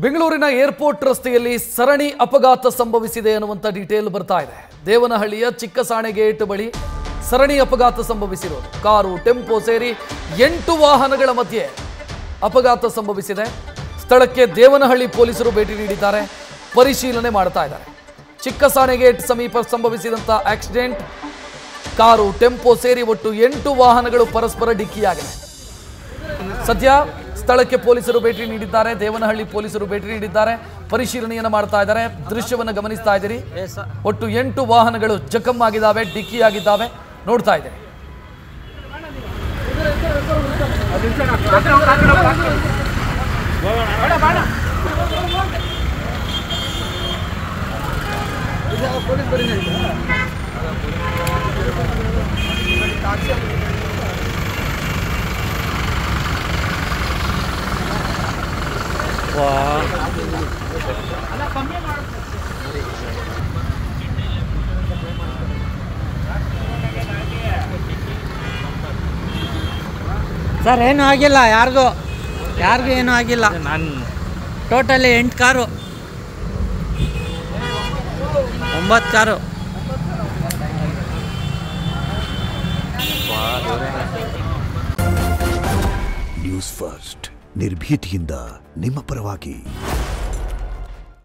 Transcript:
ಬೆಂಗಳೂರಿನ ಏರ್ಪೋರ್ಟ್ ರಸ್ತೆಯಲ್ಲಿ ಸರಣಿ ಅಪಘಾತ ಸಂಭವಿಸಿದೆ ಅನ್ನುವಂತ ಡೀಟೇಲ್ ಬರ್ತಾ ಇದೆ. ದೇವನಹಳ್ಳಿಯ ಚಿಕ್ಕಸಾಣೆ ಗೇಟ್ ಬಳಿ ಸರಣಿ ಅಪಘಾತ ಸಂಭವಿಸಿರೋದು. ಕಾರು, ಟೆಂಪೋ ಸೇರಿ 8 ವಾಹನಗಳ ಮಧ್ಯೆ ಅಪಘಾತ ಸಂಭವಿಸಿದೆ. ಸ್ಥಳಕ್ಕೆ ದೇವನಹಳ್ಳಿ ಪೊಲೀಸರು ಭೇಟಿ ನೀಡಿದ್ದಾರೆ, ಪರಿಶೀಲನೆ ಮಾಡ್ತಾ ಇದ್ದಾರೆ. ಚಿಕ್ಕಸಾಣೆ ಗೇಟ್ ಸಮೀಪ ಸಂಭವಿಸಿದಂತ ಆಕ್ಸಿಡೆಂಟ್, ಕಾರು, ಟೆಂಪೋ ಸೇರಿ ಒಟ್ಟು 8 ವಾಹನಗಳು ಪರಸ್ಪರ ಡಿಕ್ಕಿಯಾಗಿವೆ. ಸದ್ಯ ಸ್ಥಳಕ್ಕೆ ಪೊಲೀಸರು ಭೇಟಿ ನೀಡಿದ್ದಾರೆ, ದೇವನಹಳ್ಳಿ ಪೊಲೀಸರು ಭೇಟಿ ನೀಡಿದ್ದಾರೆ, ಪರಿಶೀಲನೆಯನ್ನು ಮಾಡ್ತಾ ಇದ್ದಾರೆ. ದೃಶ್ಯವನ್ನು ಗಮನಿಸ್ತಾ ಇದ್ದೀರಿ. ಒಟ್ಟು 8 ವಾಹನಗಳು ಜಖಮ್ ಆಗಿದ್ದಾವೆ, ಡಿಕ್ಕಿ ಆಗಿದ್ದಾವೆ, ನೋಡ್ತಾ ಇದ್ದೀರಿ. ಸರ್ ಏನೂ ಆಗಿಲ್ಲ, ಯಾರಿಗೂ ಏನೂ ಆಗಿಲ್ಲ. ನಾನು totally 8 car, 9 car. News first, ನಿರ್ಭೀತಿಯಿಂದ ನಿಮ್ಮ ಪರವಾಗಿ.